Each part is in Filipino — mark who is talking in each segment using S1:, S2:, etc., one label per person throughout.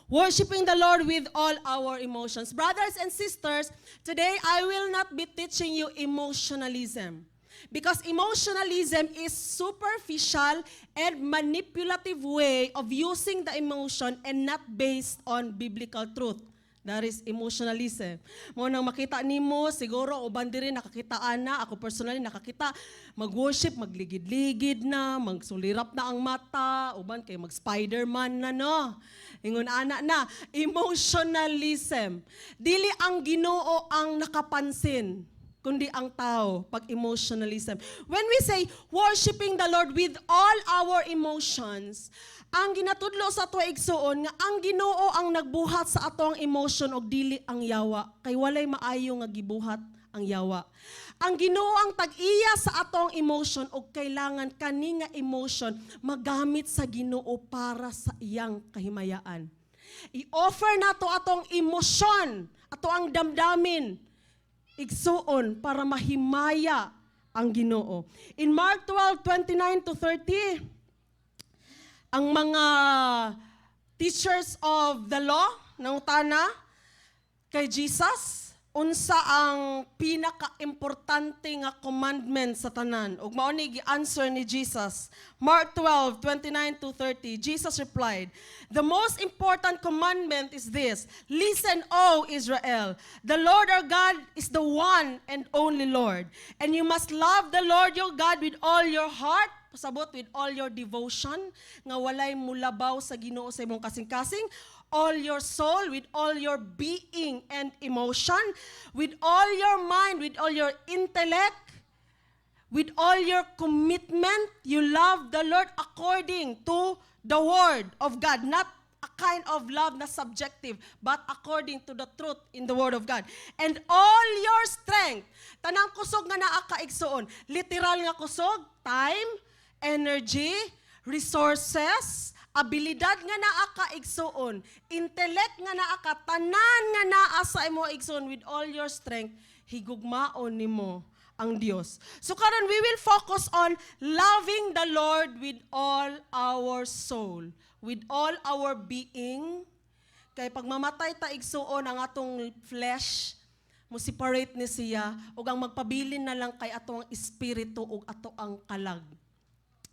S1: Worshiping the Lord with all our emotions. Brothers and sisters, today I will not be teaching you emotionalism. Because emotionalism is superficial and manipulative way of using the emotion and not based on biblical truth. That is emotionalism. Mo nang makita nimo, siguro uban diri nakakitaan na, ako personally nakakita, mag-worship, magligid-ligid na, magsulirap na ang mata, uban kay mag-Spider-Man na no. Ingon ana na, emotionalism. Dili ang Ginoo ang nakapansin, kundi ang tao pag emotionalism. When we say worshiping the Lord with all our emotions, ang ginatudlo sa ato igsuon nga ang Ginoo ang nagbuhat sa atong emotion og dili ang yawa, kay walay maayo nga gibuhat ang yawa. Ang Ginoo ang tag-iya sa atong emotion og kailangan kani nga emotion magamit sa Ginoo para sa iyang kahimayaan. I-offer nato atong emosyon, ato ang damdamin igsuon para mahimaya ang Ginoo. In Mark 12:29-30, ang mga teachers of the law nangutana kay Jesus unsa ang pinaka-importante nga commandment sa tanan. Ug mao ni gi-answer ni Jesus. Mark 12:29-30, Jesus replied, "The most important commandment is this: Listen, O Israel, the Lord our God is the one and only Lord, and you must love the Lord your God with all your heart, pasabot with all your devotion, nga walay mulabaw sa Ginoo sa imong kasing-kasing, all your soul, with all your being and emotion, with all your mind, with all your intellect, with all your commitment, you love the Lord according to the Word of God. Not a kind of love na subjective, but according to the truth in the Word of God. And all your strength, tanang kusog nga naa ka igsuon, literal nga kusog, time, energy, resources, abilidad nga naa ka igsuon, intellect nga naa ka, tanan nga naa sa imo igsuon with all your strength, higugmaon nimo ang Dios. So karon we will focus on loving the Lord with all our soul, with all our being. Kay pag mamatay ta igsuon ang atong flesh, mo separate ni siya ug ang magpabilin na lang kay atong espiritu ug ato ang kalag.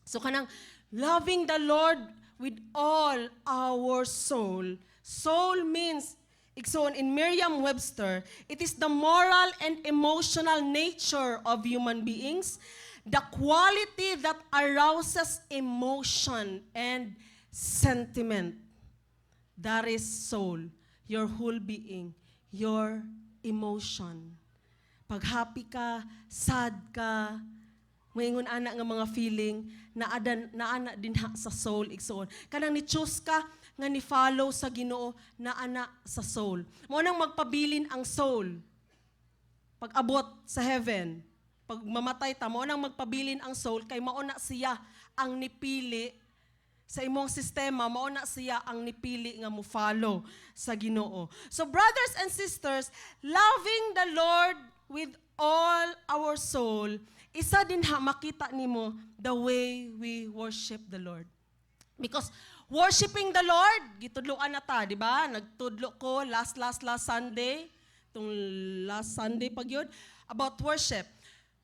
S1: So kanang loving the Lord with all our soul. Soul means, igsoon in Merriam-Webster, it is the moral and emotional nature of human beings, the quality that arouses emotion and sentiment. That is soul, your whole being, your emotion. Pag happy ka, sad ka, moingon ana nga mga feeling na ana din ha sa soul igsoon. Kanang ni-choose ka nga ni-follow sa Ginoo na ana sa soul. Mao nang magpabilin ang soul. Pag abot sa heaven, pag mamatay ta, mao nang magpabilin ang soul kay mao na siya ang nipili sa imong sistema, mao na siya ang nipili nga mo follow sa Ginoo. So brothers and sisters, loving the Lord with all our soul, isa din ha makita nimo the way we worship the Lord. Because worshiping the Lord, gitudloan na ta, di ba? Nagtudlo ko last Sunday, itong last Sunday pag yun, about worship.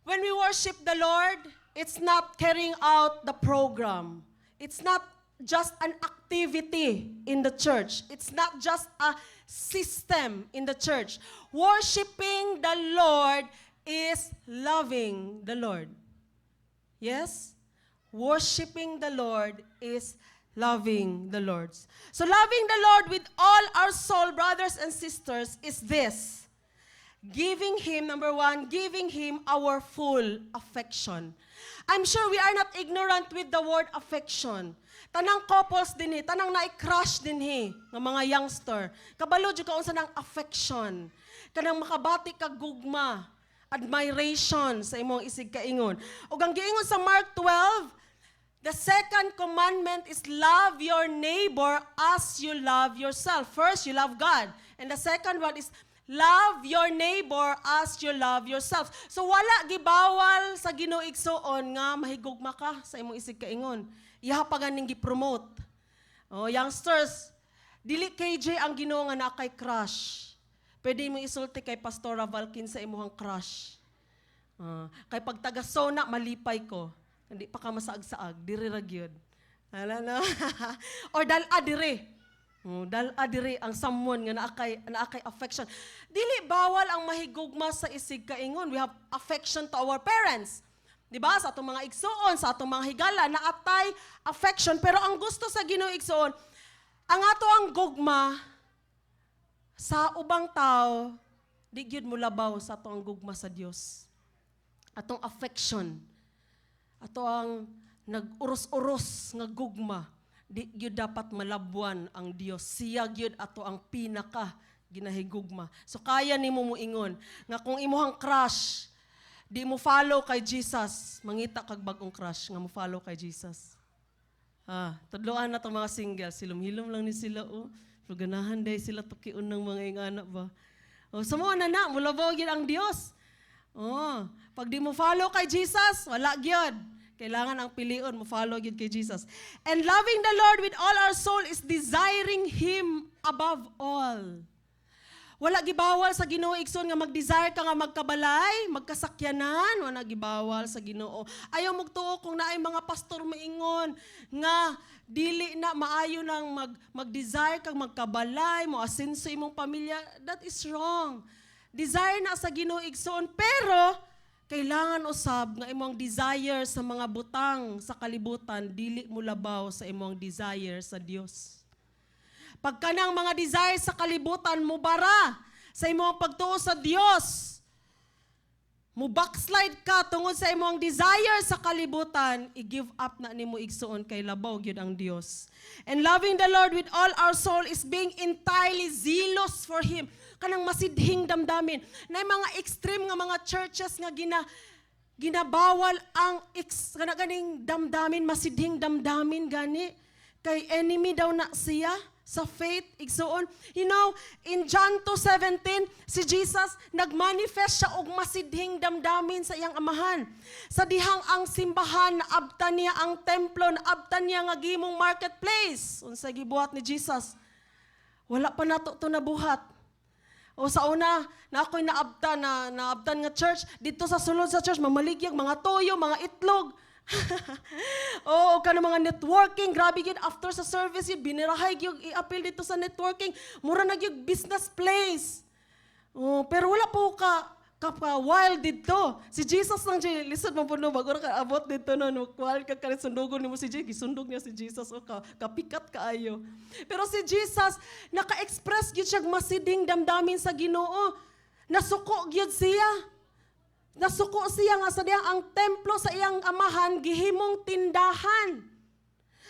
S1: When we worship the Lord, it's not carrying out the program. It's not just an activity in the church. It's not just a system in the church. Worshiping the Lord is loving the Lord. Yes? Worshiping the Lord is loving the Lord. So loving the Lord with all our soul, brothers and sisters, is this. Giving Him, number one, giving Him our full affection. I'm sure we are not ignorant with the word affection. Tanang couples din tanang na-crush din nga mga youngster. Kabalo jud ka unsa nang affection. Kanang makabati ka gugma, admiration sa imong isig kaingon. Ug ang giingon sa Mark 12, the second commandment is love your neighbor as you love yourself. First, you love God. And the second one is love your neighbor as you love yourself. So wala gibawal sa Ginoo igsuon nga mahigugma ka sa imong isig kaingon. Ihapagan ning gi-promote. Oh, youngsters, Dili KJ ang Ginoo nga na kay crush. Pwede mo isulti kay Pastora Valkin sa imuhang crush. Kay pag taga-sona, malipay ko. Hindi pa ka masaag-saag, diri ra gyud. Hala na. Or dal-a diri. Dal-a diri ang someone nga naakay affection. Dili bawal ang mahigugma sa isig kaingon. We have affection to our parents. Diba? Sa atong mga igsoon, sa atong mga higala, naatay affection. Pero ang gusto sa Ginoo igsoon, ang ato ang gugma sa ubang tao, di gyud mo labaw sa ato ang gugma sa Dios. Atong affection, ato ang nag-uros-uros nga gugma, di gyud dapat malabwan ang Dios. Siya gyud ato ang pinaka ginahigugma. So kaya nimo moingon nga kung imuhang crush, di mo follow kay Jesus, mangita kag bag-ong crush nga mo follow kay Jesus. Tudloan na itong mga single. Silom-hilom lang ni sila, Ganahan day sila tukiun ng mga ingana ba. Sa mga na, mulabaw yun ang Diyos. Pag di mo follow kay Jesus, wala yun. Kailangan ang pilion, mo follow yun kay Jesus. And loving the Lord with all our soul is desiring Him above all. Wala gibawal sa Ginoo igsoon nga mag-desire ka nga magkabalay, magkasakyanan, wala gibawal sa Ginoo. Ayaw magtuo kung naay mga pastor maingon nga dili na maayo nang mag-desire kang magkabalay, mo asenso imong pamilya. That is wrong. Desire na sa Ginoo igsoon, pero kailangan usab nga imong desire sa mga butang sa kalibutan dili mo labaw sa imong desire sa Dios. Pagka ng mga desire sa kalibutan, mo bara sa imong pagtuo sa Dios. Mo backslide ka tungod sa imong desire sa kalibutan, i-give up na nimo igsuon kay labaw gyud ang Dios. And loving the Lord with all our soul is being entirely zealous for Him. Kanang masidhing damdamin. Na mga extreme nga mga churches nga ginabawal ang ganing damdamin, masidhing damdamin gani. Kay enemy daw na siya sa faith, igsuon. You know, in John 2:17, si Jesus nagmanifest siya og masidhing damdamin sa iyang amahan. Sa dihang ang simbahan, naabtan niya ang templo, naabtan niya nga gimong marketplace. Unsa gibuhat ni Jesus? Wala pa nato to nabuhat. O sa una, na ako'y naabtan nga church, dito sa sulod sa church, mamaligyag, mga toyo, mga itlog. O kanang mga networking, grabe yun, after sa service yun, binirahay yun, i-appeal dito sa networking, mura na yun, business place. Pero wala po ka wild dito. Si Jesus lang siya, lisod mo po no, bago na ka-abot dito no, wild ka sundugon mo si Jesus, gisundog niya si Jesus, kapikat kaayo. Pero si Jesus, naka-express yun siya masiding damdamin sa Ginoo. Nasuko yun siya. Nasuko siya nga sa diyang ang templo sa iyang amahan, gihimong tindahan.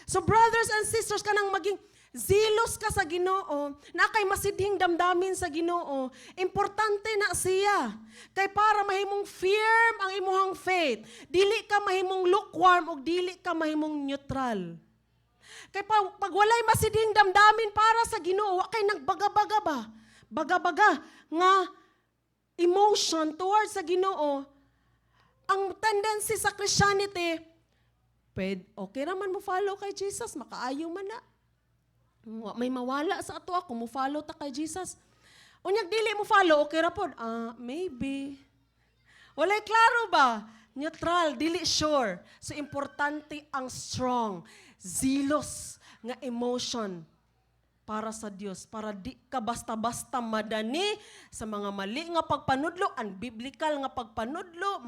S1: So brothers and sisters, kanang maging zealous ka sa Ginoo, na kay masidhing damdamin sa Ginoo, importante na siya. Kay para mahimong firm ang imuhang faith, dili ka mahimong lukewarm o dili ka mahimong neutral. Kay pag walay masidhing damdamin para sa Ginoo, kay nagbaga-baga ba? Baga-baga nga emotion towards sa Ginoo. Ang tendency sa Christianity, okay naman mo follow kay Jesus, makaayo man na. May mawala sa ato ako, mo follow ta kay Jesus. Unyag dili mo follow, okay ra pod. Maybe. Walay klaro ba? Neutral, dili sure. So importante ang strong, zealous nga emotion para sa Dios, para di ka basta-basta madani sa mga mali nga pagpanudlo, unbiblical nga pagpanudlo,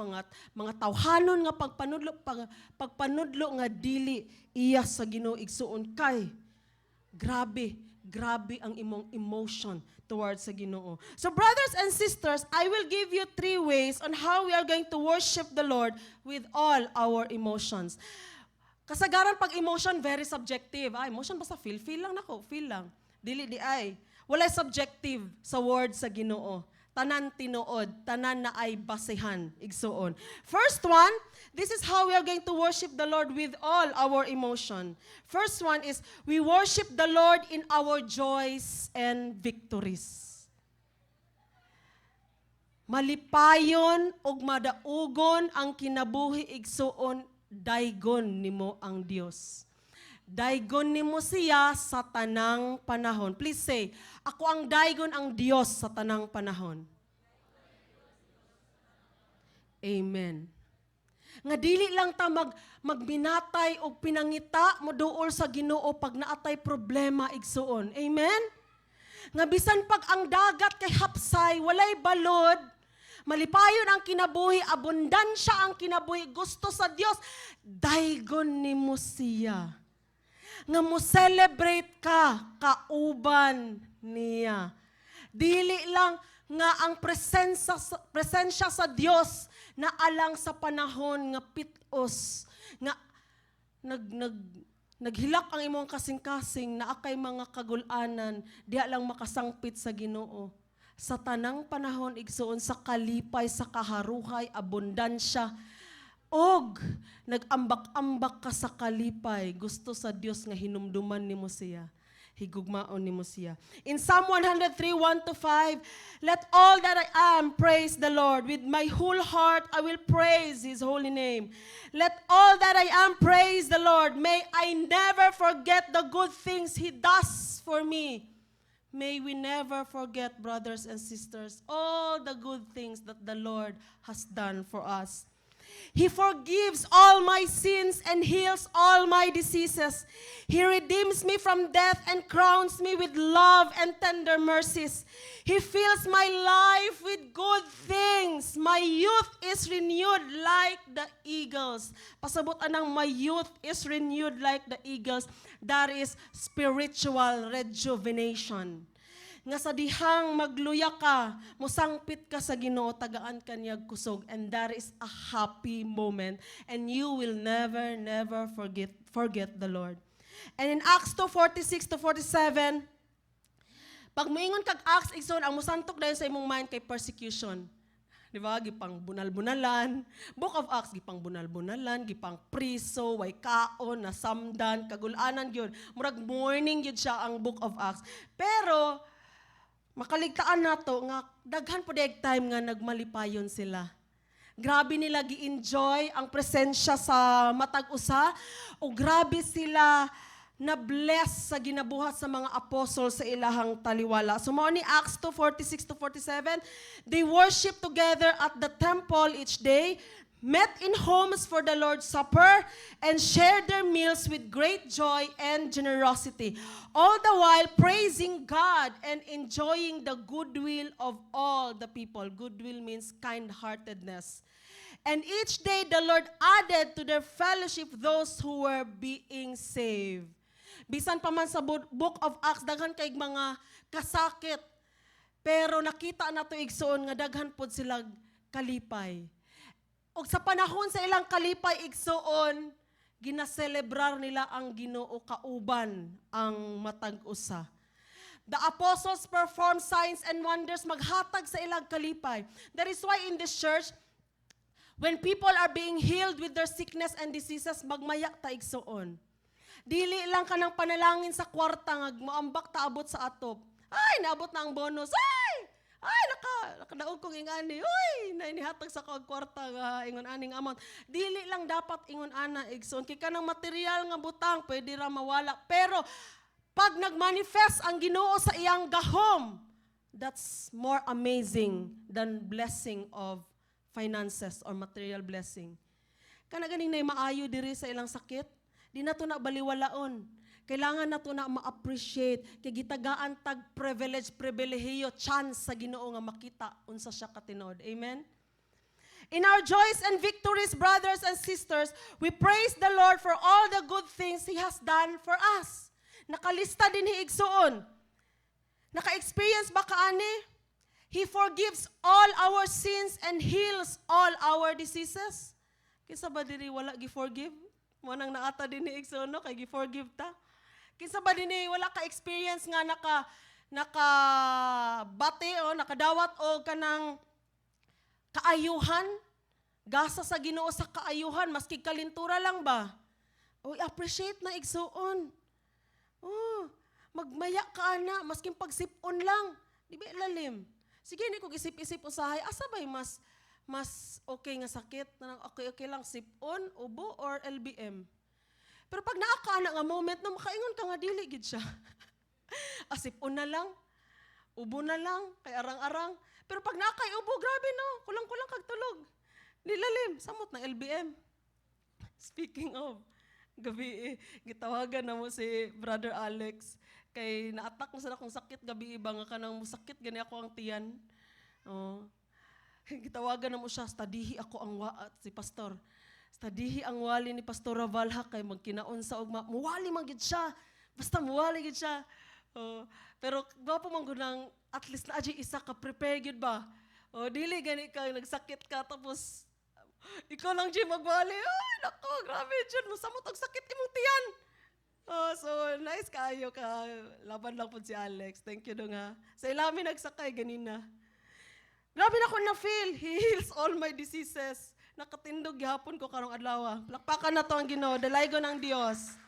S1: mga tawhanon nga pagpanudlo nga dili iya sa Ginoo igsuon kay grabe ang imong emotion towards sa Ginoo. So brothers and sisters, I will give you 3 ways on how we are going to worship the Lord with all our emotions. Kasagaran pag emotion, very subjective. Emotion basta feel lang nako, feel lang. Dili di ay. Walay subjective sa word sa Ginoo. Tanan tinuod, tanan na ay basehan, igsuon. First one, this is how we are going to worship the Lord with all our emotion. First one is, we worship the Lord in our joys and victories. Malipayon og madaugon ang kinabuhi igsuon, daygon nimo ang Dios. Daygon nimo siya sa tanang panahon. Please say, ako ang daygon ang Dios sa tanang panahon. Amen. Nga dili lang ta magminatay o pinangita mo duol sa Ginoo pag naatay problema igsuon. Amen? Nga bisan pag ang dagat kay hapsay, walay balod, malipayon ang kinabuhi, abundansya ang kinabuhi, gusto sa Dios, daygon nimo siya. Nga mo celebrate ka, kauban niya. Dili lang nga ang presensya sa Dios na alang sa panahon nga pitos, nga naghilak ang imong kasing-kasing na akay mga kagulanan, diha lang makasangpit sa Ginoo. Sa tanang panahon, igsuon sa kalipay, sa kaharuhay, abundansya, og nagambak-ambak ka sa kalipay, gusto sa Dios nga hinumduman nimo siya. Higugmaon nimo siya. In Psalm 103, 1-5, let all that I am praise the Lord. With my whole heart I will praise His holy name. Let all that I am praise the Lord. May I never forget the good things He does for me. May we never forget, brothers and sisters, all the good things that the Lord has done for us. He forgives all my sins and heals all my diseases. He redeems me from death and crowns me with love and tender mercies. He fills my life with good things. My youth is renewed like the eagles. Pasabot anang my youth is renewed like the eagles. That is spiritual rejuvenation. Nga sa dihang magluya ka, musangpit ka sa Ginoo, tagaan kanyag kusog, and that is a happy moment, and you will never forget the Lord. And in Acts 2:46-47, pag moingon kag Acts, igsoon ang musantok dayon sa imong mind kay persecution. Di ba? Gipang bunal-bunalan. Book of Acts, gipang bunal-bunalan, gipang priso, way kaon, nasamdan, kagulanan yun. Murag morning yun siya ang Book of Acts. Pero, makaligtaan nato nga daghan po dayeg time nga nagmalipayon sila. Grabe nila gi-enjoy ang presensya sa matag usa o grabe sila na bless sa ginabuhat sa mga apostol sa ilahang taliwala. So mao ni Acts 2:46-47, they worship together at the temple each day, met in homes for the Lord's Supper, and shared their meals with great joy and generosity, all the while praising God and enjoying the goodwill of all the people. Goodwill means kind-heartedness. And each day the Lord added to their fellowship those who were being saved. Bisan pa man sa Book of Acts, daghan kay mga kasakit, pero nakita na to igsoon nga daghan pod sila kalipay. O sa panahon sa ilang kalipay igsoon, ginaselebrar nila ang Ginoo kauban ang matag usa. The apostles perform signs and wonders maghatag sa ilang kalipay. That is why in this church, when people are being healed with their sickness and diseases, magmaya ta igsoon. Dili lang ka ng panalangin sa kwarta nga maambak ta abot sa atop. Ay, naabot na ang bonus. Ay, nakadaog kong ingani. Uy, nainihatag sa kong kwarta nga ingon aning amount. Dili lang dapat ingon ana igsoon. Kay kanang material nga butang pwede ra mawala. Pero pag nagmanifest ang Ginoo sa iyang gahom, that's more amazing than blessing of finances or material blessing. Kana ganing nay maayo diri sa ilang sakit, di na to na baliwalaon. Kailangan na to na ma-appreciate kay gitagaan tag privilehiyo, chance sa Ginoo nga makita unsa siya katinod. Amen. In our joys and victories, brothers and sisters, we praise the Lord for all the good things He has done for us. Nakalista din hiigsuon. Naka-experience ba kaani? He forgives all our sins and heals all our diseases. Kinsa ba diri wala gi-forgive? Mo nang naata din hiigsuon no kay gi-forgive ta. Kinsa ba din wala ka experience nga nakabati o nakadawat o kanang kaayuhan? Gasa sa Ginoo sa kaayuhan maski kalintura lang ba? Oy, appreciate na igsuon. Oh, magmaya ka na maskin pagsipon lang. Di ba lalim? Sige ni kog isip-isip usahay asa bay mas okay nga sakit? Okay lang sipon, ubo or LBM? Pero pag naaka na nga moment na makaingon ka nga dili gid siya. Asipon na lang, ubo na lang, kay arang-arang. Pero pag nakay ubo, grabe no, kulang-kulang kag tulog. Nilalim, samot ng LBM. Speaking of, gabi gitawagan na mo si Brother Alex. Kay na-attack mo sa akong sakit gabi iba nga kanang musakit gani ako ang tiyan. Oh. Gitawagan na mo siya, stadihi ako ang si pastor. Stadihi ang wali ni Pastor Ravalha kay magkinaon sa ugma. Muwali man gid siya. Basta muwali gid siya. Oh. Pero gwapo man gud nang at least na adji isa ka prepare gid ba. Oh, dili gani ka nagsakit ka tapos ikaw lang Jim magwali. Ay, nako, grabe Jud, musamot og sakit imong tiyan. Oh, so nice kaayo ka. Laban lang pud si Alex. Thank you do nga. Sa ilami nagsakay ganina. Grabe na ko na-feel. He heals all my diseases. Nakatindog gihapon ko karong adlaw. Lakpakan na to ang Ginoo, dalaygo ng Dios.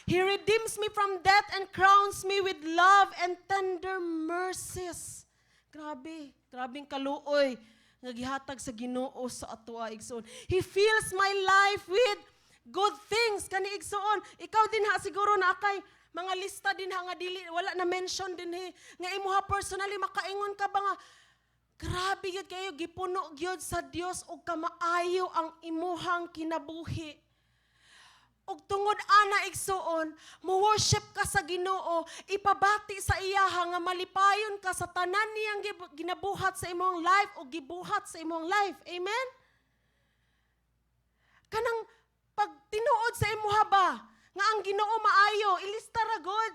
S1: He redeems me from death and crowns me with love and tender mercies. Grabe, grabing kaluoy nga gihatag sa Ginoo sa atoa igsoon. He fills my life with good things kani igsoon. Ikaw din ha siguro na akay mga lista din ha nga dili wala na mention din nga imuha personally makaingon ka ba nga grabe yun kayo, gipuno yun sa Dios o kamaayo ang imuhang kinabuhi. Og tungod ana igsoon, mo-worship ka sa Ginoo, ipabati sa iyaha nga malipayon ka sa tanan niyang ginabuhat sa imong life o gibuhat sa imong life. Amen? Kanang pagtinuod sa imuha ba, nga ang Ginoo maayo, ilista ra god.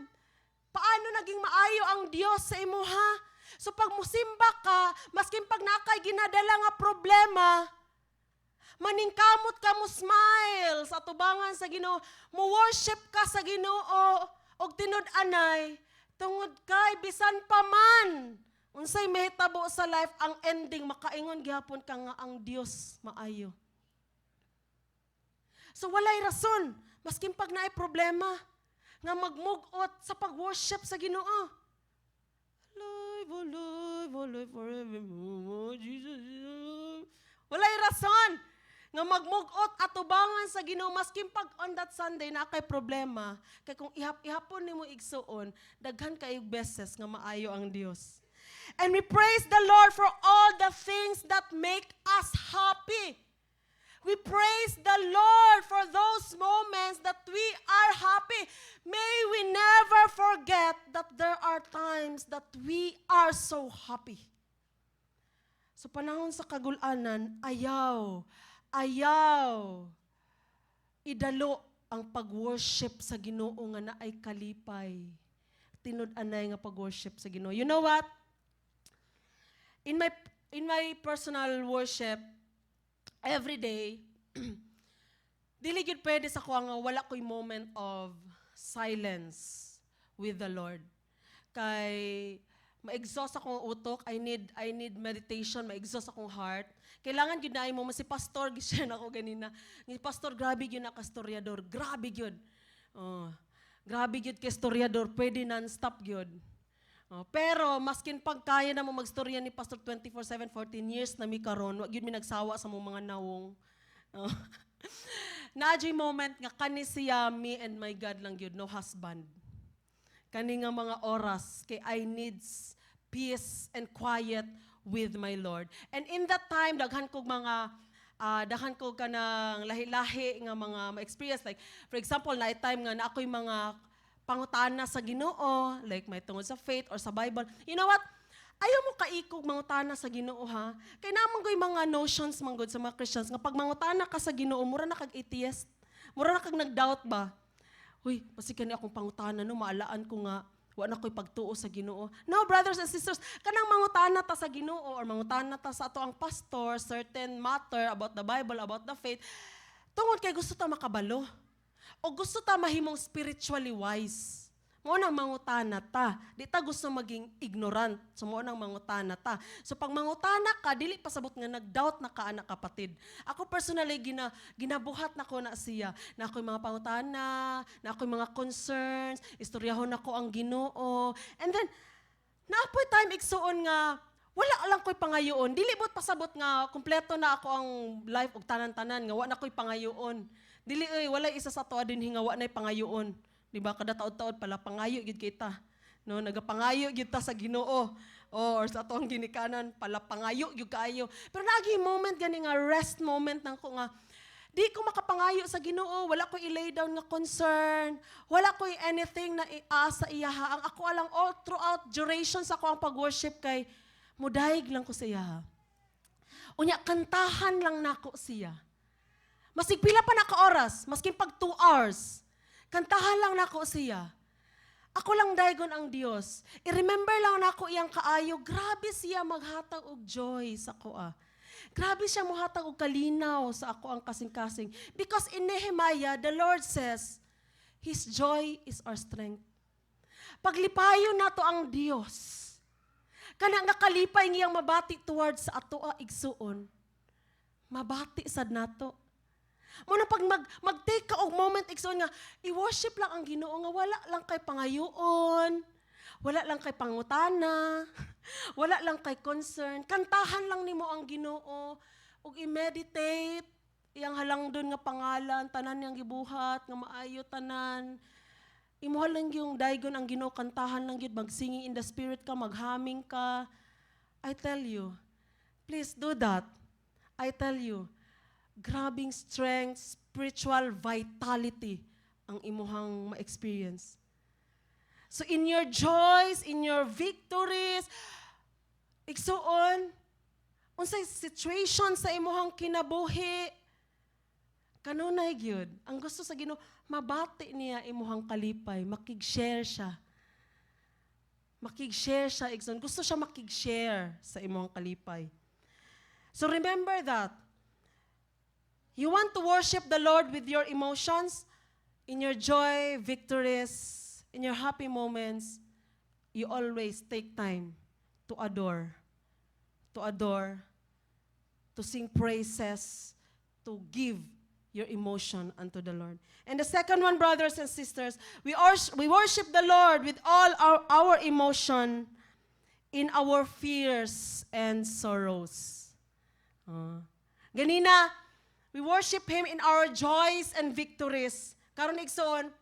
S1: Paano naging maayo ang Dios sa imuha? So pag musimba ka, maskin pag nakay ginadala nga problema, maningkamot ka mo smile sa tubangan sa Ginoo, mo worship ka sa Ginoo og tinud-anay, tungod kay bisan pa man unsay mahitabo sa life, ang ending makaingon gihapon ka nga ang Dios maayo. So walay rason, maskin pag naay problema, nga magmugot sa pag-worship sa Ginoo. Alive, forevermore, Jesus. Walay rason nga magmugot at tubangan sa Ginoo maskin pag on that Sunday na kay problema, kay kung ihapon nimo igsuon, daghan kay beses nga maayo ang Dios. And we praise the Lord for all the things that make us happy. We praise the Lord for those moments that we are happy. May we never forget that there are times that we are so happy. So panahon sa kagulanan, ayaw, idalo ang pag-worship sa Ginoo nga naay kalipay. Tinud-anay nga pag-worship sa Ginoo. You know what? In my personal worship, every day, dili gyud pwede sa ko nga wala ko'y moment of silence with the Lord. Kay ma-exhaust akong utok, I need meditation, ma-exhaust akong heart. Kailangan gyud na mo si pastor gisyan ako ganina. Ni pastor grabe gyud na kastoryaador, grabe gyud. Oh, grabe gyud ka storyaador, pwede non-stop gyud. Oh, pero maskin pagkaya na mo magstorya ni Pastor 24/7, 14 years na mi karon, wag gyud mi nagsawa sa mong mga nawong. Oh. Naadjay moment nga kani siya, me and my God lang gyud, no husband. Kani nga mga oras kay I needs peace and quiet with my Lord. And in that time daghan kog mga kanang lahi-lahi nga mga ma-experience, like for example na time nga na ako'y mga pangutana sa Ginoo, like may tungod sa faith or sa Bible. You know what? Ayaw mo kaikog mangutana sa Ginoo ha. Kay naman ko'y mga notions manggod sa mga Christians nga pag mangutana ka sa Ginoo, mura na kag atheist. Mura na kag nag-doubt ba? Uy, pasikan ni akong pangutana no, maalaan ko nga wa na ko'y pagtuo sa Ginoo. No, brothers and sisters, kanang mangutana ta sa Ginoo or mangutana ta sa ato ang pastor certain matter about the Bible, about the faith, tungod kay gusto ta makabalo. O gusto ta mahimong spiritually wise. Mo nang mangutana ta. Di ta gusto maging ignorant. So mo nang mangutana ta. So pag mangutana ka, dili pasabot nga nag-doubt na ka anak kapatid. Ako personally ginabuhat na ko na siya. Na ako'y mga pangutana, na ako'y mga concerns, istoryahon ako ang Ginoo. And then naapoy time igsuon nga wala lang ko'y pangayoon. Dili bot pasabot nga kumpleto na ako ang life og tanan-tanan nga wa na ko'y pangayoon. Dili wala isa sa toa din hingawa na pangayoon. Di ba? Kada taod-taod pala pangayo gid kita. No, nagapangayo gid ta sa Ginoo. Or sa atong ginikanan pala pangayo gyud kaayo. Pero lagi moment gani nga rest moment nang ko nga di ko makapangayo sa Ginoo, wala ko i-lay down nga concern, wala ko anything na iasa iyaha. Ang ako alang all throughout duration sa ako ang pag-worship kay mudayeg lang ko sa iyaha. Unya kantahan lang nako siya. Masig pila pa na ka oras, maskin pag 2 hours. Kantahan lang nako siya. Ako lang daygon ang Dios. I-remember lang nako iyang kaayo, grabe siya maghatag og joy sa koa. Grabe siya mohatag og kalinaw sa ako ang kasing-kasing. Because in Nehemiah, the Lord says, His joy is our strength. Paglipayon nato ang Dios. Kana nga kalipay ngiyang mabati towards sa atoa igsuon. Mabati sad nato. Muna pag mag-take ka og moment igsoon nga i-worship lang ang Ginoo nga wala lang kay pangayoon, wala lang kay pangutana, wala lang kay concern. Kantahan lang nimo ang Ginoo ug i-meditate iyang halangdon nga pangalan, tanan niyang gibuhat nga maayo tanan. Imuha lang yung daygon ang Ginoo, kantahan lang gyud, mag-singing in the spirit ka, maghaming ka. I tell you, please do that. I tell you, grabing strength, spiritual vitality ang imuhang ma-experience. So in your joys, in your victories, igsuon, unsay situation sa imuhang kinabuhi, kanunay gyud. Ang gusto sa Ginoo, mabati niya imuhang kalipay, makig-share siya. Makig-share siya, igsuon. Gusto siya makig-share sa imuhang kalipay. So remember that. You want to worship the Lord with your emotions, in your joy, victories, in your happy moments, you always take time to adore, to sing praises, to give your emotion unto the Lord. And the second one, brothers and sisters, we worship the Lord with all our emotion in our fears and sorrows. Ganina, we worship Him in our joys and victories. Karon igsoon,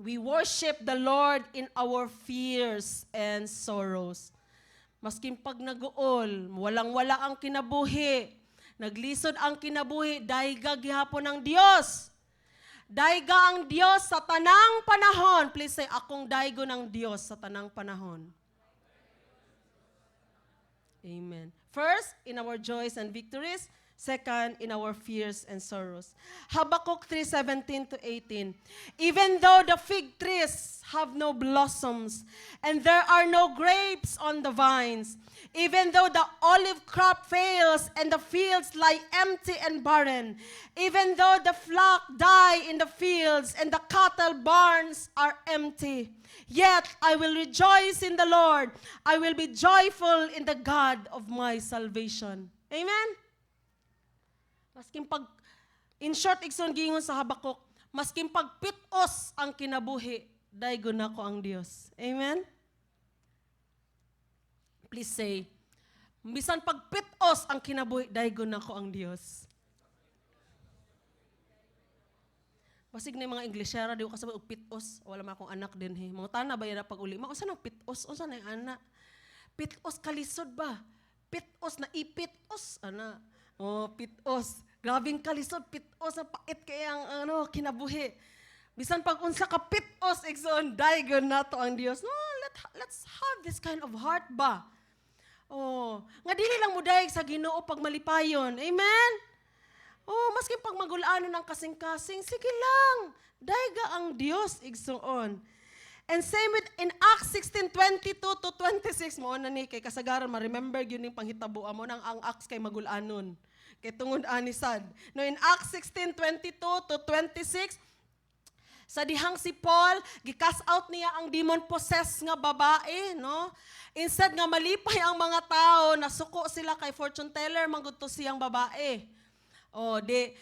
S1: we worship the Lord in our fears and sorrows. Maskin pag nag-uol, walang-wala ang kinabuhi, naglisod ang kinabuhi, dayga gihapon ng Dios. Dayga ang Dios sa tanang panahon. Please say, akong daygo ng Dios sa tanang panahon. Amen. First, in our joys and victories. Second, in our fears and sorrows. Habakkuk 3:17-18. Even though the fig trees have no blossoms, and there are no grapes on the vines, even though the olive crop fails, and the fields lie empty and barren, even though the flock die in the fields, and the cattle barns are empty, yet I will rejoice in the Lord. I will be joyful in the God of my salvation. Amen? Maskin pag, in short, igsoon gingon sa Habakuk, maskin pag pitos ang kinabuhi, daygon nako ang Dios. Amen? Please say, bisan pag pitos ang kinabuhi, daygon nako ang Dios. Basig na yung mga Englishera, di ko kasabay og pitos, wala man akong anak din. Mga tana ba yan pag uli? Mausa ng pitos, usa na yung anak. Pitos kalisod ba? Pitos na ipitos, ana. Oh, pitos. Grabing kalisod, pitos na pait kaya ang kinabuhi. Bisan pag unsa ka pitos, igsoon, daygon nato ang Dios. No, let's have this kind of heart ba? Oh, nga dili lang mo dayeg sa Ginoo pag malipayon. Amen? Oh, maski pag magulaanon ng kasing-kasing, sige lang. Dayga ang Dios, igsoon. And same with in Acts 16:22-26 mo na ni kay kasagaran ma-remember gyud ning panghitabuan mo nang ang Acts kay magulanon. Kay tungod ani sad. No, in Acts 16:22-26, sa dihang si Paul, gi-cast out niya ang demon-possessed nga babae, no? Instead nga malipay ang mga tao, nasuko sila kay fortune teller, mangguto siyang babae. Oh,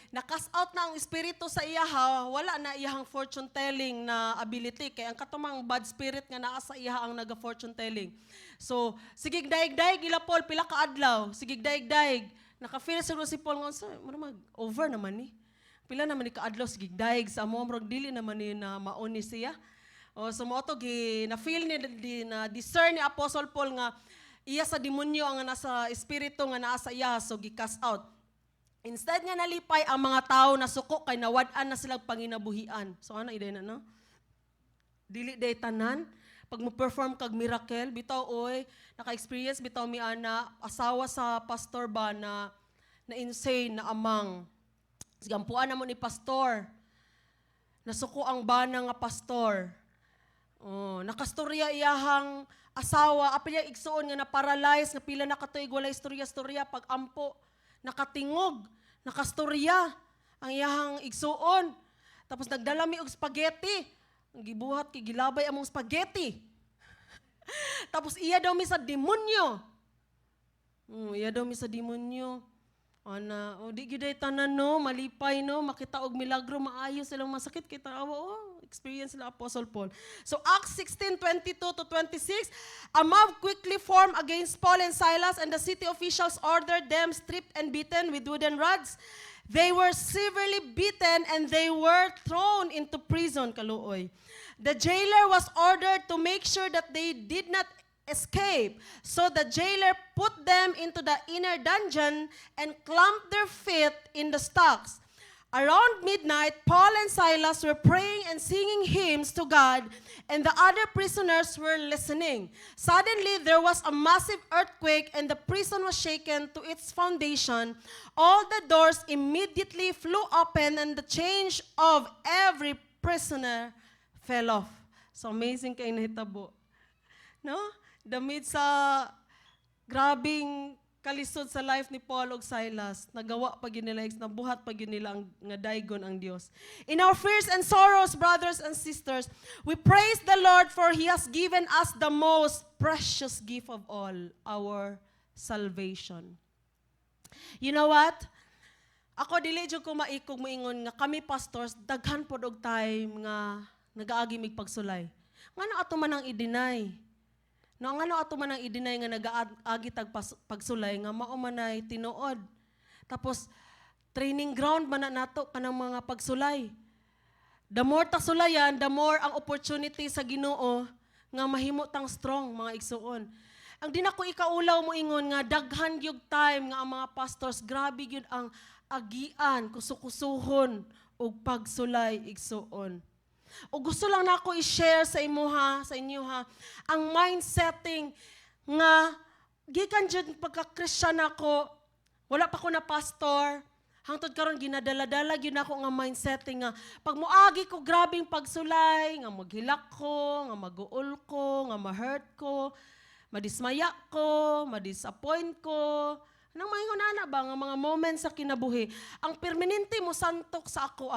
S1: na-cast out na ang espiritu sa iyaha, wala na iyahang fortune telling na ability. Kaya ang katumang bad spirit nga naa sa iyaha ang naga-fortune telling. So, sigig daig-daig ila Paul, pila ka adlaw, sigig daig-daig. Naka-feel siguro si Paul nga, over naman ni. Pila naman ni kaadlos gigdaig sa amo murag dili naman ni na mauni siya. O so mo to na feel ni na discern ni Apostle Paul nga iya sa demonyo ang nasa espiritu nga naa sa iya so gi-cast out. Instead nga nalipay ang mga tao na suko kay nawad-an na silang panginabuhian. So ano iday na no? Dili day tanan pag mo perform kag miracle bitaw oy naka-experience bitaw mi ana asawa sa pastor ba na insane na amang. Sigampuan na mo ni pastor. Nasuko ang bana nga pastor. Oh, nakastorya iyahang asawa, apil yung igsuon nga na-paralyze, nga pila nakatuig, wala istorya-storya, pag-ampo, nakatingog, nakastorya, ang iyahang igsuon. Tapos nagdala mi og spaghetti. Ang gibuhat, gilabay among spaghetti. Tapos iya daw mi sa demonyo. Iya daw mi sa demonyo. Ana, di gyud tanan no, malipay no, makita og milagro, maayo silang masakit kita awa experience la Apostle Paul. So Acts 16:22 to 26, a mob quickly formed against Paul and Silas, and the city officials ordered them stripped and beaten with wooden rods. They were severely beaten and they were thrown into prison, kaluoy. The jailer was ordered to make sure that they did not escape. So the jailer put them into the inner dungeon and clamped their feet in the stocks. Around midnight, Paul and Silas were praying and singing hymns to God, and the other prisoners were listening. Suddenly, there was a massive earthquake, and the prison was shaken to its foundation. All the doors immediately flew open, and the chains of every prisoner fell off. So amazing kay nahitabo. No? Damit sa grabing kalisod sa life ni Paul ug Silas, nagawa pa gyud nila, nabuhat pa gyud nila ang nga daygon ang Dios. In our fears and sorrows, brothers and sisters, we praise the Lord for He has given us the most precious gift of all, our salvation. You know what? Ako dili jud ko maikog moingon nga kami pastors daghan pod og time nga nagaagi mig pagsulay. Ngano ato man ang i-deny? No, ngano ato man ang i-deny nga nagaagi tag pagsulay nga mao manay tinuod. Tapos training ground man na nato kanang mga pagsulay. The more ta sulayan, the more ang opportunity sa Ginoo nga mahimo tang strong mga igsuon. Ang di na ko ikaulaw mo ingon nga daghan gyud time nga ang mga pastors grabe gyud ang agian, kusukusuhon og pagsulay igsuon. O gusto lang na ako i-share sa inyo ha, ang mindsetting nga gikan jud pagka-Christian ako, wala pa ko na pastor, hangtod karon ginadala-dala gyud nako nga mindsetting nga pag moagi ko grabing pagsulay, nga maghilak ko, nga maguol ko, nga ma-hurt ko, madismaya ko, madisappoint ko. Anong maingon ana ba nga mga moments sa kinabuhi, ang permanente mo santok sa ako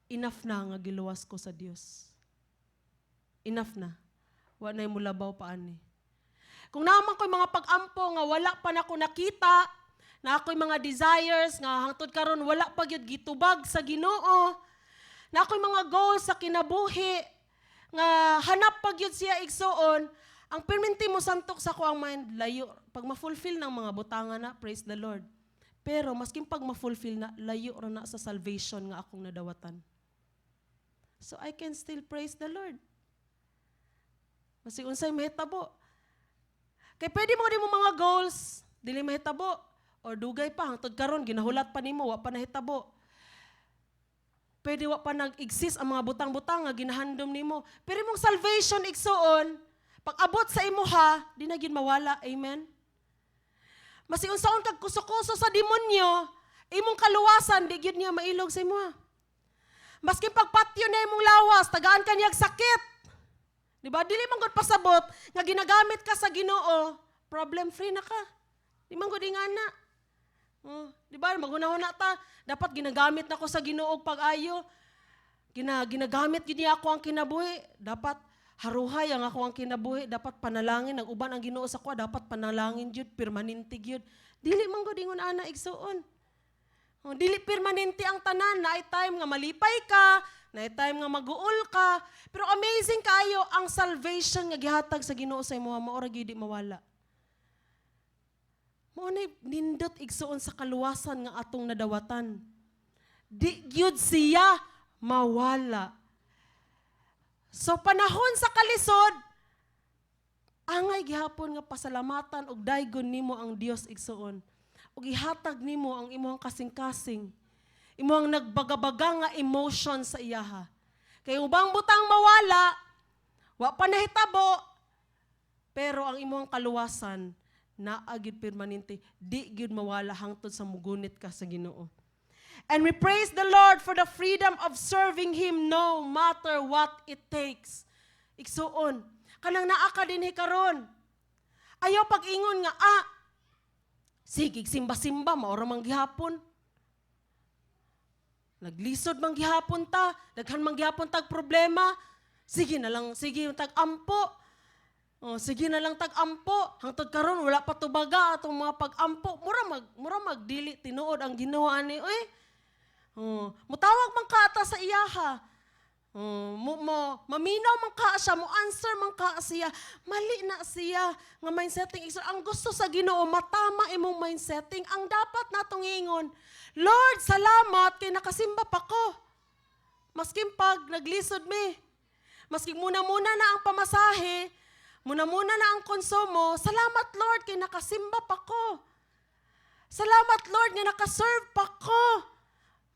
S1: enough na nga giluwas ko sa Dios. Enough na. Wa na mo labaw pa ani. Kung naman ko'y mga pag-ampo nga wala pa na ko nakita, na ako'y mga desires nga hangtod karon wala pa gyud gitubag sa Ginoo, na ako'y mga goals sa kinabuhi nga hanap pa gyud siya igsuon, ang permanente mo santok sa ko ang mind layo pag ma-fulfill ng mga butangan na, praise the Lord. Pero maskin pag ma-fulfill na, layo ra na sa salvation nga akong nadawatan. So I can still praise the Lord. Masig unsay mahitabo. Kay pwede mo din mo mga goals, dili mahitabo. Or dugay pa, hangtod karon ginahulat pa nimo, wa pa nahitabo. Pwede wa pa nag-exist ang mga butang-butang nga ginahandom nimo. Pero mong salvation igsuon, pag abot sa imuha, di na gyud mawala. Amen? Masig unsaon kag kuso-kuso sa demonyo, imong kaluwasan, di gyud niya mailog sa imuha. Maski pagpatyo na imong lawas, tagaan ka niyag sakit. Diba? Dili man gud pasabot nga ginagamit ka sa Ginoo, problem free na ka. Di man gud ingana. Diba? Maghuna-huna ta, dapat ginagamit na ko sa Ginoo pag-ayo. Ginagamit gid niya ako ang kinabuhi, dapat haruhay ang ako ang kinabuhi, dapat panalangin ang uban ang Ginoo sa ko, dapat panalangin jud, permanente jud. Dili man gud ingon ana igsuon. Dili permanente ang tanan, naay time nga malipay ka, naay time nga maguol ka, pero amazing kayo ang salvation nga gihatag sa Ginoo sa imo, mao ra gyud di mawala. Mao nay nindot igsuon sa kaluwasan nga atong nadawatan. di gyud siya mawala. So panahon sa kalisod, angay gihapon nga pasalamatan og daygon nimo ang Dios igsuon. Ug ihatag nimo ang imong kasing-kasing. Imong nagbagabaga nga emotion sa iyaha. Kay ubang butang mawala, wa pa nahitabo, pero ang imong kaluwasan naagid permanente, di gyud mawala hangtod sa mugunit ka sa Ginoo. And we praise the Lord for the freedom of serving Him no matter what it takes. Igsuon, kanang naa ka dinhi karon. Ayaw pag-ingon nga, sige, simba-simba, maura mang gihapon. Naglisod mang gihapon ta, daghan mang gihapon tag problema. Sige na lang, sige tag-ampo. Sige na lang tag-ampo. Hangtod karon wala pa tubaga atong mga pag-ampo. Mura magdili tinuod ang Ginoo ani, oy. Mutawag man ka ata sa iyaha. Maminaw man ka siya, mo answer man ka siya. Mali na siya nga mindsetting. Ang gusto sa Ginoo, matama imong mindsetting. Ang dapat natong ingon, Lord, salamat kay nakasimba pa ko. Masking pag naglisod mi. Masking muna-muna na ang pamasahe, muna-muna na ang konsumo, salamat Lord kay nakasimba pa ko. Salamat Lord nga nakaserve pa ko.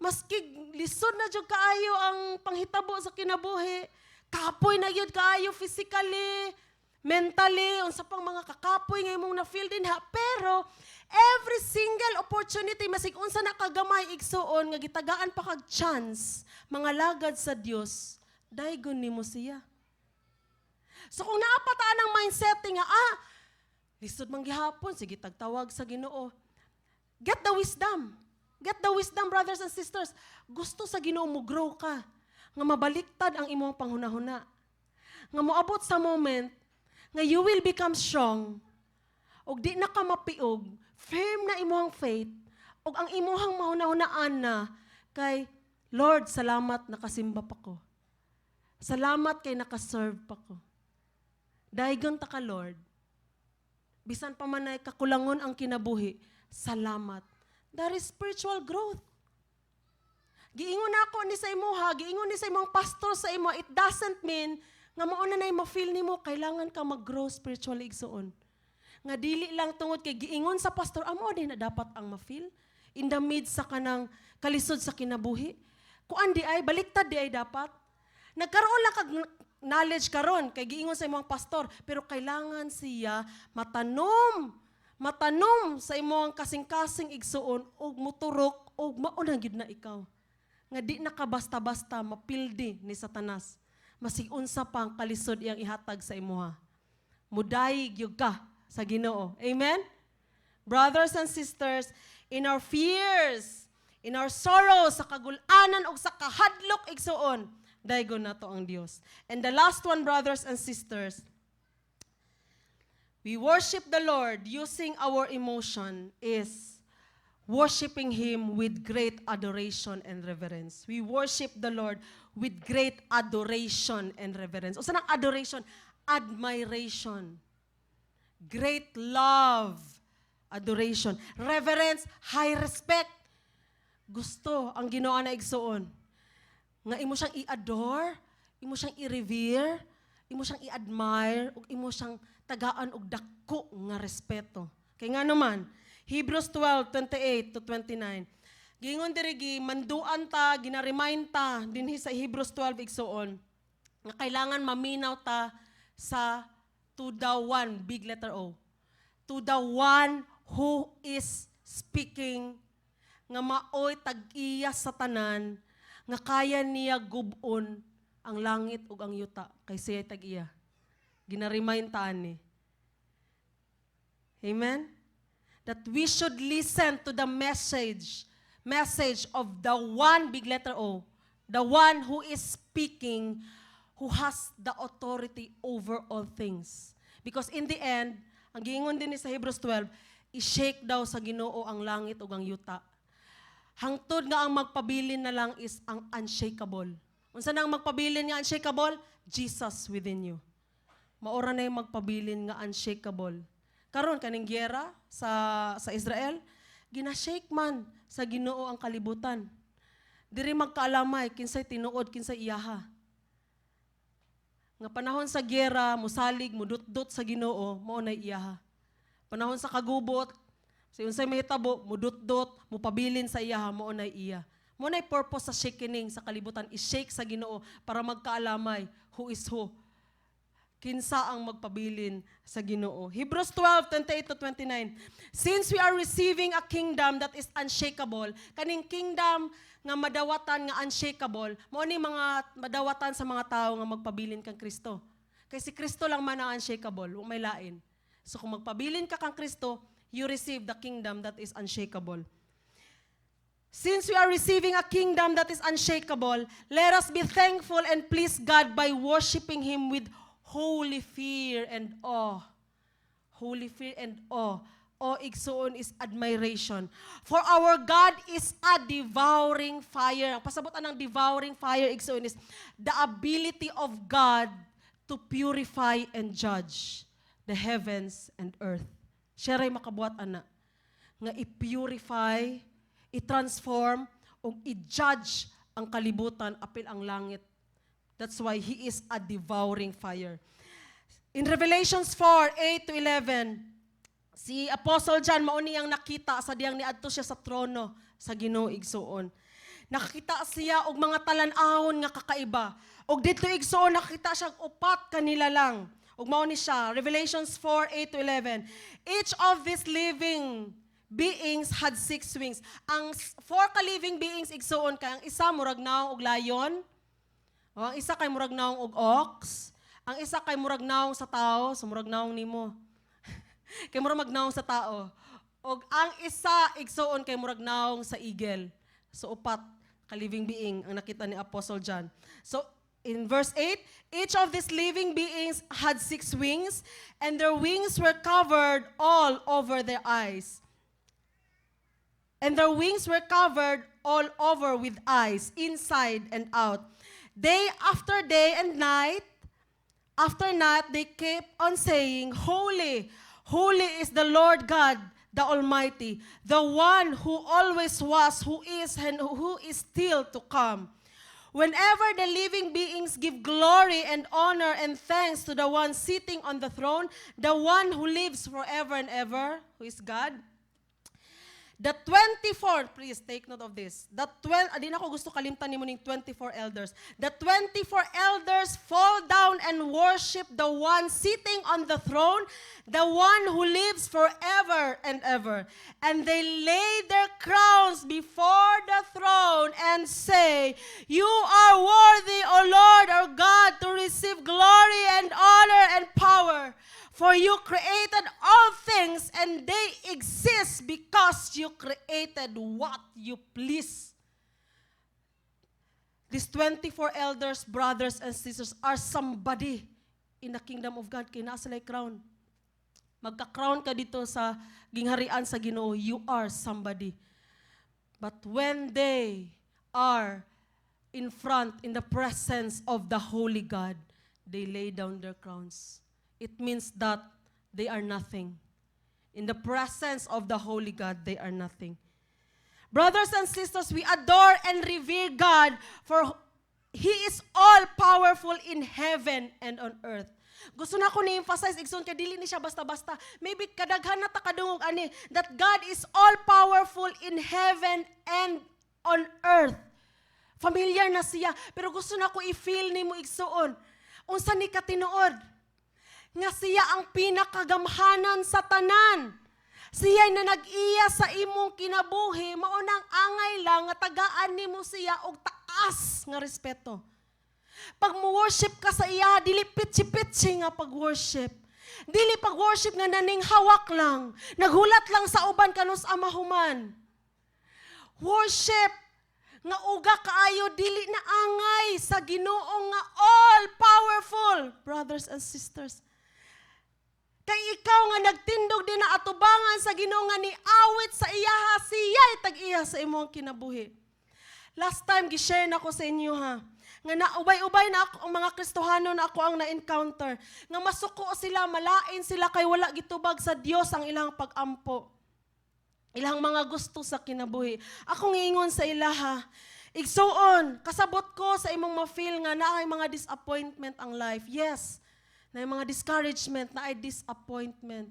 S1: Maski lisod na jud kaayo ang panghitabo sa kinabuhi, kapoy na yun kaayo physically, mentally, unsa pang mga kakapoy nga imong na-feel din ha. Pero every single opportunity, masig unsa na kagamay igsuon nga gitagaan pa kag chance, mga lagad sa Dios, daygon nimo siya. So kung naapataan ang mindsetting nga, lisod man gihapon, sige tagtawag sa Ginoo. Get the wisdom. Get the wisdom, brothers and sisters. Gusto sa Ginoo mo grow ka. Nga mabaliktad ang imong panghunahuna. Nga moabot sa moment, nga you will become strong. Og di na ka mapiog, firm na imong faith, og ang imong mahunahunaan na, kay, Lord, salamat nakasimba pa ko. Salamat kay nakaserve pa ko. Daygon ta ka, Lord. Bisan pa man ay kakulangon ang kinabuhi, salamat. That is spiritual growth. Giingon ako ni sa imuha, giingon ni sa imong pastor sa imo, it doesn't mean nga mauna na ma-feel nimo kailangan ka mag-grow spiritually igsuon. Nga dili lang tungod kay giingon sa pastor, amo din na dapat ang ma-feel in the midst sa kanang kalisod sa kinabuhi. Kuan di ay baliktad di ay dapat. Nagkaroon lang kag knowledge karon kay giingon sa imong pastor, pero kailangan siya matanom sa imong kasing-kasing igsuon og muturok og mauna gid na ikaw. Nga di na ka basta-basta mapildi ni Satanas. Masig unsa pa ang kalisod iyang ihatag sa imuha. Mudayig gyud ka sa Ginoo. Amen? Brothers and sisters, in our fears, in our sorrows, sa kagulanan o sa kahadlok igsuon, daygon nato ang Dios. And the last one, brothers and sisters, we worship the Lord using our emotion is worshiping Him with great adoration and reverence. We worship the Lord with great adoration and reverence. O saan ang adoration? Admiration. Great love. Adoration. Reverence, high respect. Gusto ang Ginoo na igsuon. Nga imo siyang i-adore, imo siyang i-revere, imo siyang i-admire, ug imo siyang tagaan og dako nga respeto. Kay nga naman, Hebrews 12:28 to 29. Giingon diri manduan ta, gina-remind ta dinhi sa Hebrews 12 igsuon nga kailangan maminaw ta sa to the one, big letter O. To the one who is speaking, nga maoy tag-iya sa tanan, nga kaya niya gubon ang langit ug ang yuta kay siya tag-iya. Gina-remind ta ani. Amen? That we should listen to the message of the one, big letter O, the one who is speaking, who has the authority over all things. Because in the end, ang giingon din ni sa Hebrews 12, i-shake daw sa Ginoo ang langit ug ang yuta. Hangtod nga ang magpabilin na lang is ang unshakable. Unsa na ang magpabilin nga unshakable? Jesus within you. Maora na yung magpabilin nga unshakable. Karon kaning giyera sa Israel, ginashake man sa Ginoo ang kalibutan. diri magkaalamay kinsay tinuod kinsay iyaha. Nga panahon sa giyera, musalig, mudot-dot sa Ginoo, mao nay iyaha. Panahon sa kagubot, sa unsay mahitabo, mudot-dot, mupabilin sa iyaha, mao nay iya. Mao nay purpose sa shakening sa kalibutan, i-shake sa Ginoo para magkaalamay who is who. Kinsa ang magpabilin sa Ginoo. Hebrews 12:28-29. Since we are receiving a kingdom that is unshakable, kaning kingdom nga madawatan nga unshakable, mao ni mga madawatan sa mga tao nga magpabilin kang Kristo. Kay si Kristo lang man ang unshakable, wa may lain. So kung magpabilin ka kang Kristo, you receive the kingdom that is unshakable. Since we are receiving a kingdom that is unshakable, let us be thankful and please God by worshiping Him with holy fear and awe. Holy fear and awe. Awe igsoon is admiration. For our God is a devouring fire. Ang pasabutan ng devouring fire igsoon is the ability of God to purify and judge the heavens and earth. Siya ray makabuhat ana nga i-purify, i-transform, o i-judge ang kalibutan apil ang langit. That's why He is a devouring fire. In Revelations 4:8-11, si Apostle John mao niyang nakita sa diyang niadto siya sa trono sa Ginoo igsoon. Nakakita siya og mga talan-ahon nga kakaiba. Og dito igsoon nakita siya upat kanila lang. Og mao ni siya, Revelations 4:8-11. Each of these living beings had 6 wings. Ang 4 ka living beings igsoon kay ang isa murag naong og lion. O, ang isa kay murag naong og ox. Ang isa kay murag naong sa tao, so murag naong nimo. Kay murag magnaong sa tao. Og ang isa igsoon kay murag naong sa eagle. So upat ka living being ang nakita ni Apostle John. So in verse 8, each of these living beings had 6 wings, and their wings were covered all over their eyes. And their wings were covered all over with eyes, inside and out. Day after day and night, after night, they kept on saying, Holy, holy is the Lord God, the Almighty, the one who always was, who is, and who is still to come. Whenever the living beings give glory and honor and thanks to the one sitting on the throne, the one who lives forever and ever, who is God. The 24, please take note of this. Di na ko gusto kalimtan ni mo ning 24 elders. The 24 elders fall down and worship the one sitting on the throne, the one who lives forever and ever. And they lay their crowns before the throne and say, You are worthy, O Lord our God, to receive glory and honor and power. For you created all things, and they exist because you created what you please. These 24 elders, brothers and sisters, are somebody in the kingdom of God. Kaya nasa lay crown. Magka-crown ka dito sa gingharian sa Ginoo, you are somebody. But when they are in front, in the presence of the Holy God, they lay down their crowns. It means that they are nothing. In the presence of the Holy God, they are nothing. Brothers and sisters, we adore and revere God for He is all-powerful in heaven and on earth. Gusto na ko ni-emphasize, igsoon, kaya dili ni siya basta-basta. Maybe kadaghan na takadungog ani, that God is all-powerful in heaven and on earth. Familiar na siya, pero gusto na ko i-feel ni mo igsoon. Unsa ni katinuod? Nga siya ang pinakagamhanan sa tanan. Siya'y na nag-iya sa imong kinabuhi, maunang angay lang nga tagaan nimo siya og taas nga respeto. Pag mo-worship ka sa iya, dili pitsi-pitsi nga pag-worship. Dili pag-worship nga naning hawak lang, naghulat lang sa uban kanus amahuman. Worship nga uga kaayo dili na angay sa Ginoo nga all-powerful, brothers and sisters. Kay ikaw nga nagtindog din na atubangan sa Ginoo nga ni awit sa iyaha, siya'y tag-iya sa imong kinabuhi. Last time, gishare na ko sa inyo ha, nga naubay-ubay na ako, ang mga Kristohano na ako ang na-encounter, nga masuko sila, malain sila, kay wala gitubag sa Dios ang ilang pag-ampo. Ilang mga gusto sa kinabuhi. Ako ngingon sa ilaha, Igsuon, kasabot ko sa imong ma-feel nga naay mga disappointment ang life. Yes, naay mga discouragement, naay disappointment.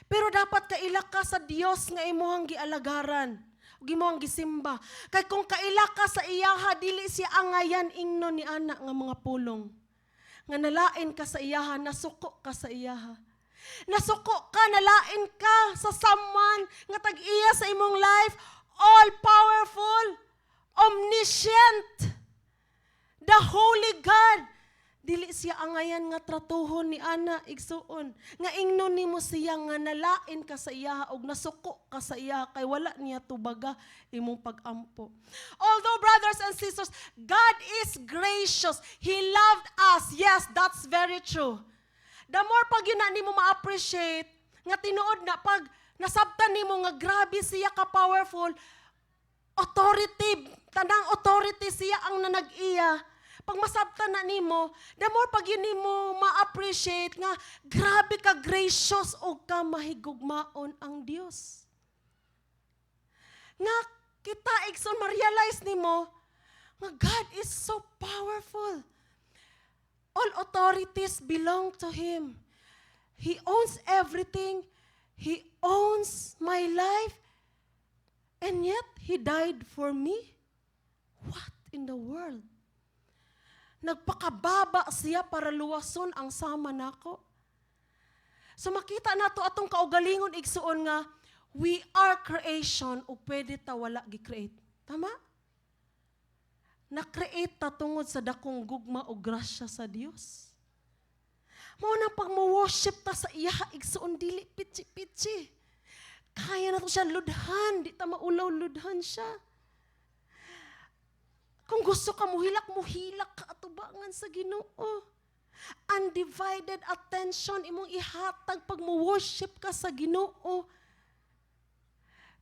S1: Pero dapat kaila ka sa Dios nga imuhang gialagaran, ug imuhang gisimba. Kay kung kaila ka sa iyaha, dili siya angayan ingnon ni ana nga mga pulong. Nga nalain ka sa iyaha, nasuko ka sa iyaha. Nasuko ka, nalain ka sa someone nga tag-iya sa imong life, all-powerful, omniscient, the Holy God. Dili siya angayan nga tratuhon ni ana igsuon. Nga ingnon nimo siya nga nalain ka sa iya og nasuko ka sa iya kay wala niya tubaga imong pag-ampo. Although brothers and sisters, God is gracious. He loved us. Yes, that's very true. The more pag yun na nimo ma-appreciate, nga tinuod na pag nasabtan nimo nga grabe siya ka-powerful, authority, tanang authority siya ang nanag-iya. Pag masabtan na nimo, the more pag yun nimo ma-appreciate nga, grabe ka gracious o ka mahigugmaon ang Diyos. Nga kita ikson ma-realize nimo, nga God is so powerful. All authorities belong to Him. He owns everything. He owns my life. And yet, He died for me? What in the world? Nagpakababa siya para luwason ang sama nako. So makita nato atong kaugalingon igsuon nga, we are creation o pwede ta wala gi-create. Tama? Na-create ta tungod sa dakong gugma o grasya sa Dios. Mao na pag mo-worship ta sa iya, igsuon dili pitsi-pitsi. Kaya na to siya ludhan, di ta maulaw ludhan siya. Kung gusto ka muhilak ka atubangan sa Ginoo. Undivided attention imong ihatag pag mo-worship ka sa Ginoo.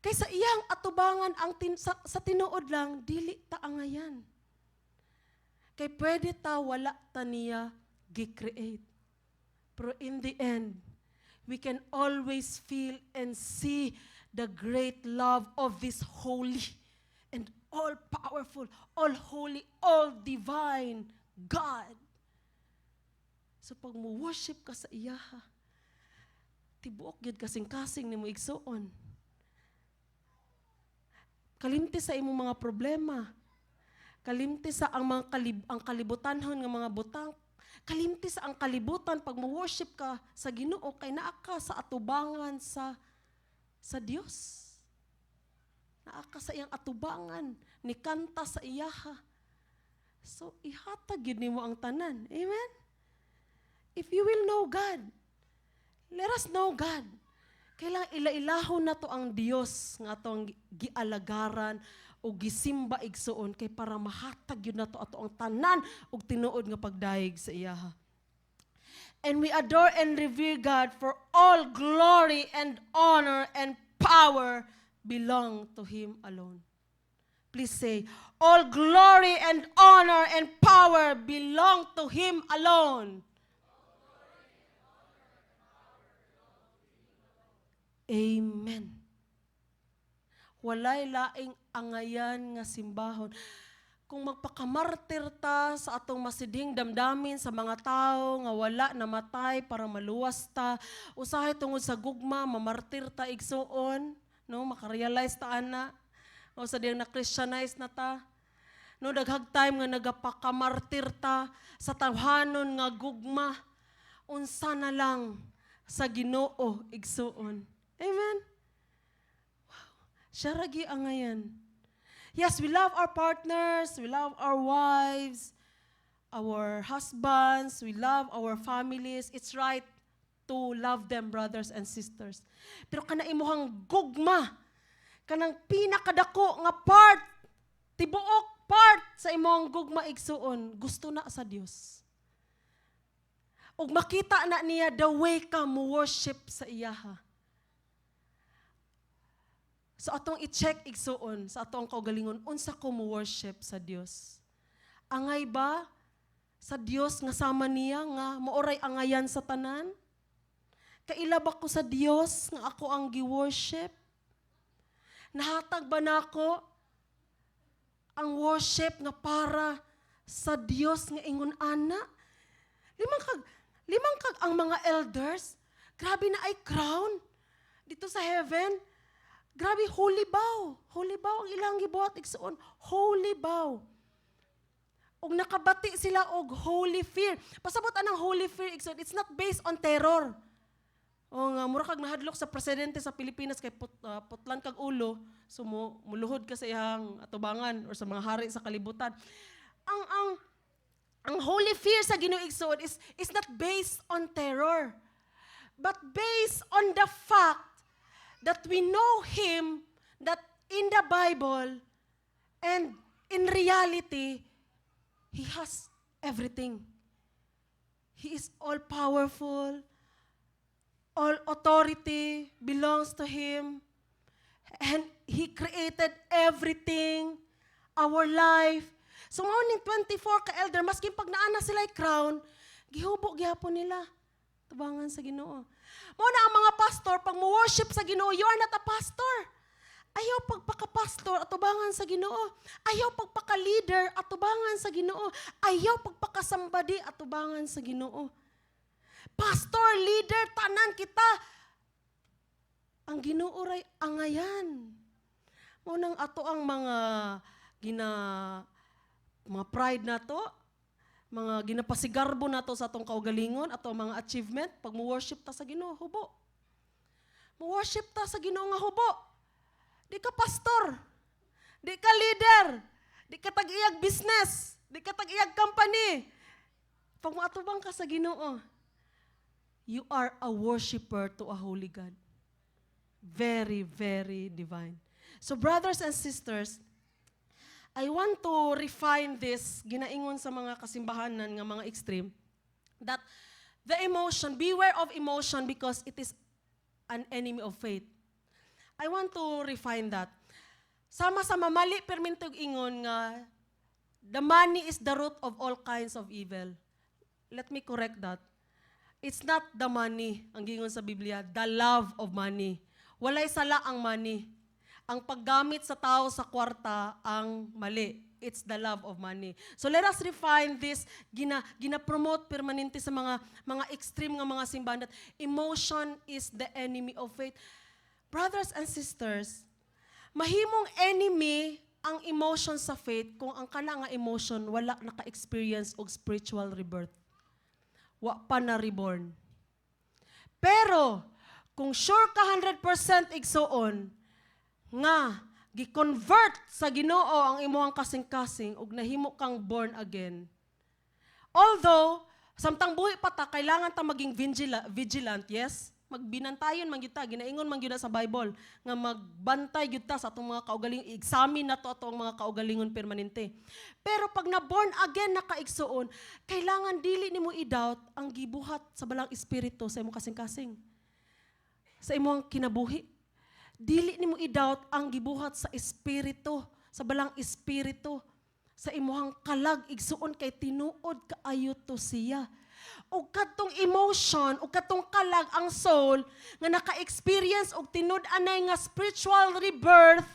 S1: Kaysa iyang atubangan ang sa tinuod lang, dili ta angayan. Kay pwede ta wala ta niya gi-create. Pero in the end, we can always feel and see the great love of this holy and all-powerful, all-holy, all-divine God. So pag mo-worship ka sa iyaha, tibuok yun kasing-kasing ni mo igsuon. Kalimti sa imong mga problema. Kalimti sa ang kalibutanhon nga mga butang. Kalimti sa ang kalibutan pag mo-worship ka sa Ginoo kay naa ka sa atubangan sa Dios. Naa ka sa iyang atubangan, ni kanta sa iyaha. So ihatag yun nimo ang tanan. Amen? If you will know God, let us know God. Kailangan ila-ilahon na to ang Dios nga atong gialagaran o gisimba igsuon kay para mahatag yun na to ato ang tanan og tinuod nga pagdayeg sa iyaha. And we adore and revere God, for all glory and honor and power belong to Him alone. Please say, all glory and honor and power belong to Him alone. Amen. Walay laing angayan nga simbahon. Kung magpakamartir ta sa atong masiding damdamin sa mga tao nga wala namatay para maluwas ta, usahay tungod sa gugma, mamartir ta igsuon, no, makarealize ta ana, o sa diyang na-Christianize na ta, no, daghag time nga nagapakamartir ta sa tawhanon nga gugma, unsa na lang sa Ginoo igsuon. Amen? Wow. Siya ragi angayan. Yes, we love our partners, we love our wives, our husbands, we love our families. It's right to love them, brothers and sisters. Pero kana imuhang gugma, kanang pinakadako nga part, tibuok part sa imuhang gugma igsuon, gusto na sa Dios. Ug makita na niya the way ka mo worship sa iyaha. So atong i-check igsuon sa atong kaugalingon, unsa ko mo worship sa Dios? Angay ba sa Dios nga sama niya nga maoray angayan sa tanan? Kaila ba ko sa Dios nga ako ang gi-worship? Nahatag ba nako ang worship nga para sa Dios nga ingon ana. Limang kag ang mga elders, grabe na ay crown dito sa heaven. Grabe, holy bow. Holy bow ang ilang gibuhat igsoon. Holy bow. Og nakabati sila og holy fear. Pasabot anang holy fear igsoon, it's not based on terror. O nga, mura kag nahadlok sa presidente sa Pilipinas kay putlan kag ulo, so muluhod ka sa iyang atubangan or sa mga hari sa kalibutan. Ang holy fear sa Ginoo igsoon is not based on terror, but based on the fact that we know Him, that in the Bible and in reality, He has everything. He is all-powerful. All authority belongs to Him. And He created everything, our life. So ngawning 24 ka elder, maski pag naana sila crown, gihubo gyapon nila. Tubangan sa Ginoo. Mo na ang mga pastor, pag mo-worship sa Ginoo, you are not a pastor. Ayaw pagpaka-pastor at tubangan sa Ginoo. Ayaw pagpaka-leader at tubangan sa Ginoo. Ayaw pagpaka-somebody at tubangan sa Ginoo. Pastor, leader, tanan kita. Ang Ginoo ray angayan. Mo nang ato ang mga pride na to, mga ginapasigarbo na to sa atong kaugalingon, ato mga achievement, pag mo-worship ta sa Ginoo, hubo. Mo-worship ta sa Ginoo nga hubo. Di ka pastor, di ka leader, di ka tag-iyag business, di ka tag-iyag company. Pag maatubang ka sa Ginoo, you are a worshiper to a holy God. Very, very divine. So brothers and sisters, I want to refine this, ginaingon sa mga kasimbahanan nga mga extreme, that the emotion, beware of emotion because it is an enemy of faith. I want to refine that. Sama-sama mali permintog ingon nga the money is the root of all kinds of evil. Let me correct that. It's not the money, ang gingon sa Biblia, the love of money. Walay sala ang money. Ang paggamit sa tao sa kwarta ang mali. It's the love of money. So let us refine this, gina-promote permanente sa mga extreme nga mga simbahan that emotion is the enemy of faith. Brothers and sisters, mahimong enemy ang emotion sa faith kung ang kana nga emotion wala naka-experience og spiritual rebirth. Wa pa na reborn. Pero kung sure ka 100% igsoon nga gi-convert sa Ginoo ang imong kasing-kasing ug nahimo kang born again. Although samtang buhi pa ta kailangan ta maging vigilant, yes? Magbinantayon man gyud ta, ginaingon man gyud sa Bible nga magbantay gyud ta sa atong mga kaugalingon, examine nato atong mga kaugalingon permanente. Pero pag na born again na kaigsuon, kailangan dili nimo i-doubt ang gibuhat sa balang espiritu sa imong kasing-kasing. Sa imong kinabuhi. Dili nimo i-doubt ang gibuhat sa espiritu, sa balang espiritu, sa imuhang kalag igsuon kay tinuod kaayo to siya. O katong emotion, o katong kalag ang soul nga naka-experience og tinud-anay nga spiritual rebirth,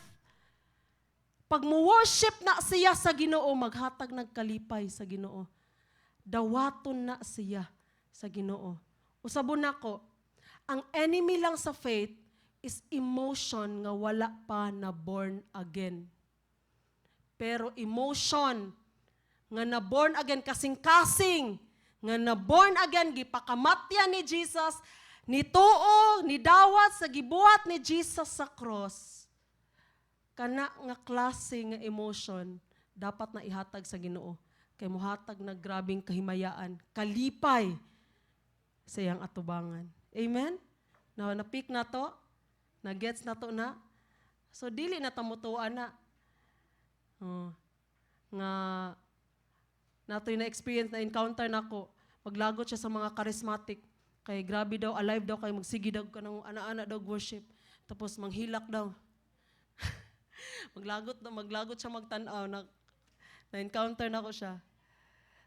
S1: pag mo-worship na siya sa Ginoo, maghatag nagkalipay sa Ginoo. Dawaton na siya sa Ginoo. Usabon nako, ang enemy lang sa faith is emotion nga wala pa na born again. Pero emotion nga na born again, kasing-kasing, nga na born again, gipakamatya ni Jesus, nituo, nidawat sa gibuhat ni Jesus sa cross, kana nga klase nga emotion, dapat na ihatag sa Ginoo. Kay muhatag na grabing kahimayaan, kalipay sa iyang atubangan. Amen? Now, na-pick na to, na-gets na to na. So, dili na tamutuan na. Nga, nato'y na-experience, na-encounter na ko. Maglagot siya sa mga charismatic. Kay grabe daw, alive daw, kay magsigi daw ka ng ana-ana daw worship. Tapos manghilak daw. maglagot siya magtanaw. Na-encounter na ko siya.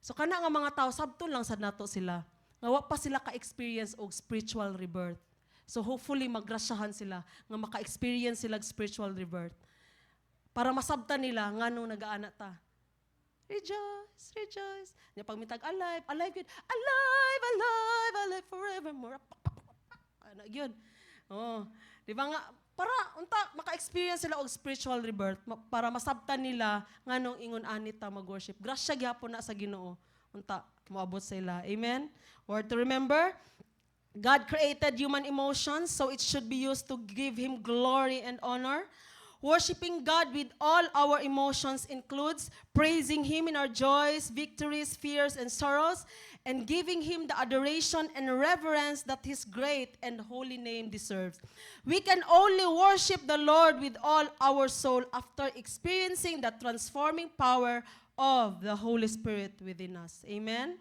S1: So, kana nga mga tao, sabton lang sad nato sila. Nga wa pa sila ka-experience og spiritual rebirth. So hopefully magrasyahan sila nga maka-experience sila spiritual rebirth. Para masabtan nila, nganong nagaana ta. Rejoice, rejoice. Nya pag mitag alive, alive yun. Alive, alive, alive forevermore. Ano yun? Oh, di ba nga, para unta maka-experience sila og spiritual rebirth, para masabtan nila nganong ingon ani ta mag-worship. Grasya gyapon na sa Ginoo. Unta moabot sila. Amen. Or to remember, God created human emotions, so it should be used to give Him glory and honor. Worshiping God with all our emotions includes praising Him in our joys, victories, fears, and sorrows, and giving Him the adoration and reverence that His great and holy name deserves. We can only worship the Lord with all our soul after experiencing the transforming power of the Holy Spirit within us. Amen?